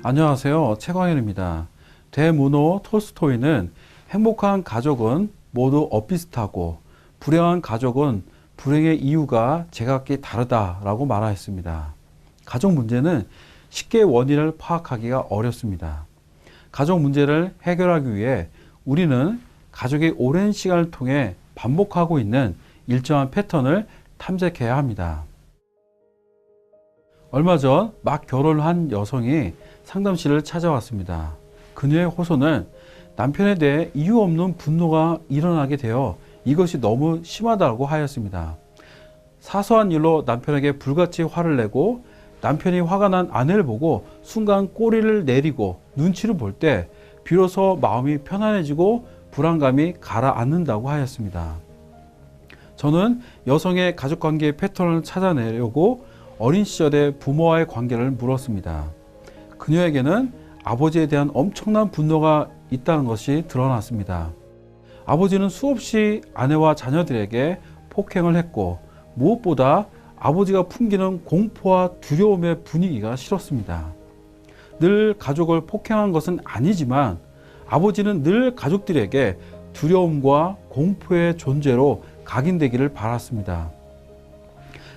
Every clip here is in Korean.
안녕하세요. 최광현입니다. 대문호 톨스토이는 행복한 가족은 모두 엇비슷하고 불행한 가족은 불행의 이유가 제각기 다르다라고 말하였습니다. 가족 문제는 쉽게 원인을 파악하기가 어렵습니다. 가족 문제를 해결하기 위해 우리는 가족이 오랜 시간을 통해 반복하고 있는 일정한 패턴을 탐색해야 합니다. 얼마 전 막 결혼한 여성이 상담실을 찾아왔습니다. 그녀의 호소는 남편에 대해 이유 없는 분노가 일어나게 되어 이것이 너무 심하다고 하였습니다. 사소한 일로 남편에게 불같이 화를 내고 남편이 화가 난 아내를 보고 순간 꼬리를 내리고 눈치를 볼 때 비로소 마음이 편안해지고 불안감이 가라앉는다고 하였습니다. 저는 여성의 가족관계의 패턴을 찾아내려고 어린 시절의 부모와의 관계를 물었습니다. 그녀에게는 아버지에 대한 엄청난 분노가 있다는 것이 드러났습니다. 아버지는 수없이 아내와 자녀들에게 폭행을 했고 무엇보다 아버지가 풍기는 공포와 두려움의 분위기가 싫었습니다. 늘 가족을 폭행한 것은 아니지만 아버지는 늘 가족들에게 두려움과 공포의 존재로 각인되기를 바랐습니다.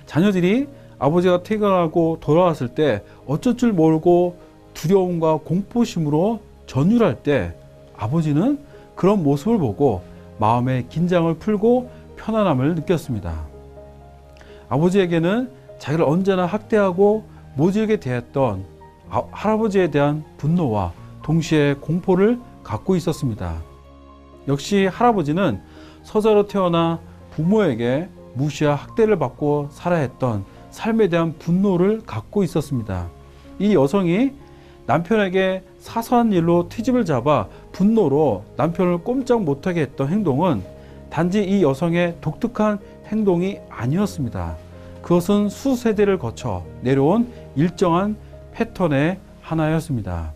자녀들이 아버지가 퇴근하고 돌아왔을 때 어쩔 줄 모르고 두려움과 공포심으로 전율할 때 아버지는 그런 모습을 보고 마음의 긴장을 풀고 편안함을 느꼈습니다. 아버지에게는 자기를 언제나 학대하고 모질게 대했던 할아버지에 대한 분노와 동시에 공포를 갖고 있었습니다. 역시 할아버지는 서자로 태어나 부모에게 무시와 학대를 받고 살아야 했던 삶에 대한 분노를 갖고 있었습니다. 이 여성이 남편에게 사소한 일로 트집을 잡아 분노로 남편을 꼼짝 못하게 했던 행동은 단지 이 여성의 독특한 행동이 아니었습니다. 그것은 수세대를 거쳐 내려온 일정한 패턴의 하나였습니다.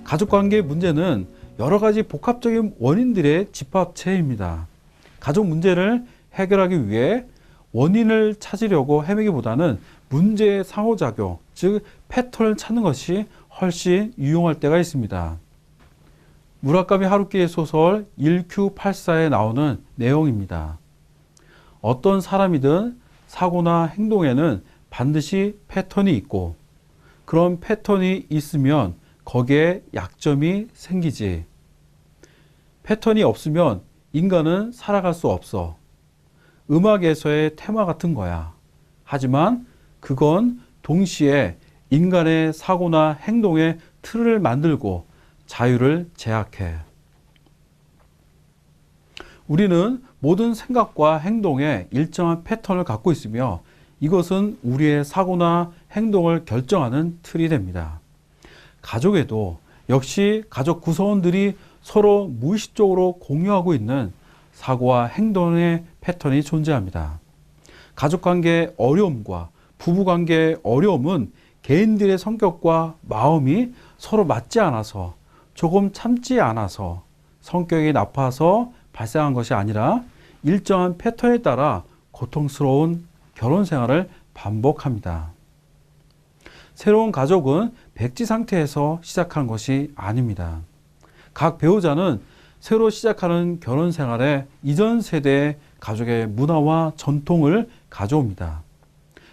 가족관계의 문제는 여러 가지 복합적인 원인들의 집합체입니다. 가족 문제를 해결하기 위해 원인을 찾으려고 헤매기보다는 문제의 상호작용, 즉 패턴을 찾는 것이 훨씬 유용할 때가 있습니다. 무라카미 하루키의 소설 1Q84에 나오는 내용입니다. 어떤 사람이든 사고나 행동에는 반드시 패턴이 있고 그런 패턴이 있으면 거기에 약점이 생기지. 패턴이 없으면 인간은 살아갈 수 없어. 음악에서의 테마 같은 거야. 하지만 그건 동시에 인간의 사고나 행동의 틀을 만들고 자유를 제약해. 우리는 모든 생각과 행동에 일정한 패턴을 갖고 있으며 이것은 우리의 사고나 행동을 결정하는 틀이 됩니다. 가족에도 역시 가족 구성원들이 서로 무의식적으로 공유하고 있는 사고와 행동의 패턴이 존재합니다. 가족관계의 어려움과 부부관계의 어려움은 개인들의 성격과 마음이 서로 맞지 않아서 조금 참지 않아서 성격이 나빠서 발생한 것이 아니라 일정한 패턴에 따라 고통스러운 결혼 생활을 반복합니다. 새로운 가족은 백지 상태에서 시작하는 것이 아닙니다. 각 배우자는 새로 시작하는 결혼 생활에 이전 세대의 가족의 문화와 전통을 가져옵니다.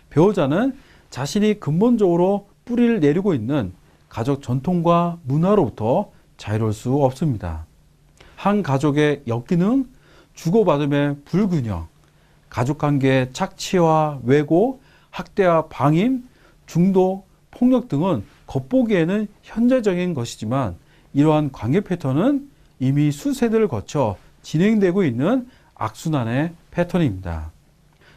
배우자는 자신이 근본적으로 뿌리를 내리고 있는 가족 전통과 문화로부터 자유로울 수 없습니다. 한 가족의 역기능, 주고받음의 불균형, 가족관계의 착취와 왜곡, 학대와 방임, 중독, 폭력 등은 겉보기에는 현재적인 것이지만 이러한 관계 패턴은 이미 수세대를 거쳐 진행되고 있는 악순환의 패턴입니다.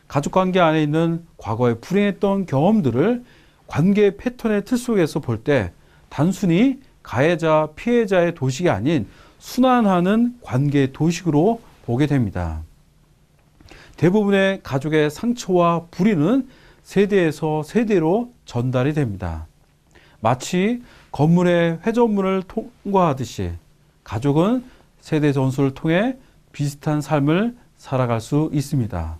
가족관계 안에 있는 과거에 불행했던 경험들을 관계 패턴의 틀 속에서 볼 때 단순히 가해자, 피해자의 도식이 아닌 순환하는 관계의 도식으로 보게 됩니다. 대부분의 가족의 상처와 불의는 세대에서 세대로 전달이 됩니다. 마치 건물의 회전문을 통과하듯이 가족은 세대 전수를 통해 비슷한 삶을 살아갈 수 있습니다.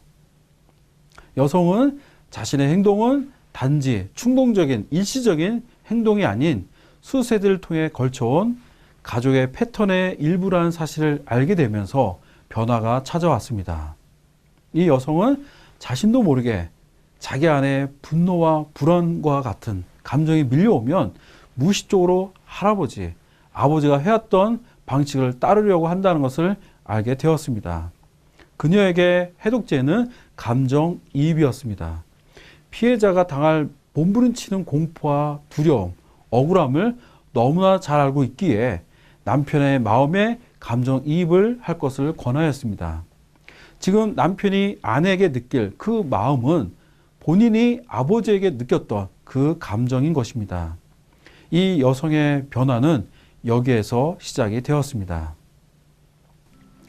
여성은 자신의 행동은 단지 충동적인 일시적인 행동이 아닌 수세대를 통해 걸쳐온 가족의 패턴의 일부라는 사실을 알게 되면서 변화가 찾아왔습니다. 이 여성은 자신도 모르게 자기 안에 분노와 불안과 같은 감정이 밀려오면 무의식적으로 할아버지, 아버지가 해왔던 방식을 따르려고 한다는 것을 알게 되었습니다. 그녀에게 해독제는 감정이입이었습니다. 피해자가 당할 몸부림치는 공포와 두려움, 억울함을 너무나 잘 알고 있기에 남편의 마음에 감정이입을 할 것을 권하였습니다. 지금 남편이 아내에게 느낄 그 마음은 본인이 아버지에게 느꼈던 그 감정인 것입니다. 이 여성의 변화는 여기에서 시작이 되었습니다.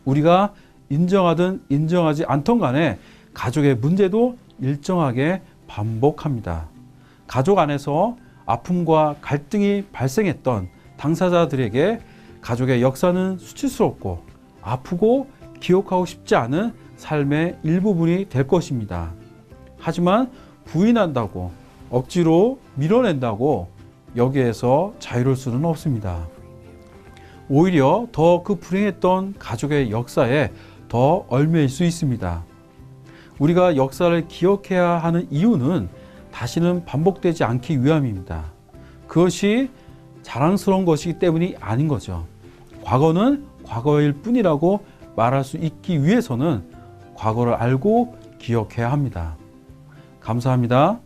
우리가 인정하든 인정하지 않던 간에 가족의 문제도 일정하게 반복합니다. 가족 안에서 아픔과 갈등이 발생했던 당사자들에게 가족의 역사는 수치스럽고 아프고 기억하고 싶지 않은 삶의 일부분이 될 것입니다. 하지만 부인한다고 억지로 밀어낸다고 여기에서 자유로울 수는 없습니다. 오히려 더 그 불행했던 가족의 역사에 더 얽매일 수 있습니다. 우리가 역사를 기억해야 하는 이유는 다시는 반복되지 않기 위함입니다. 그것이 자랑스러운 것이기 때문이 아닌 거죠. 과거는 과거일 뿐이라고 말할 수 있기 위해서는 과거를 알고 기억해야 합니다. 감사합니다.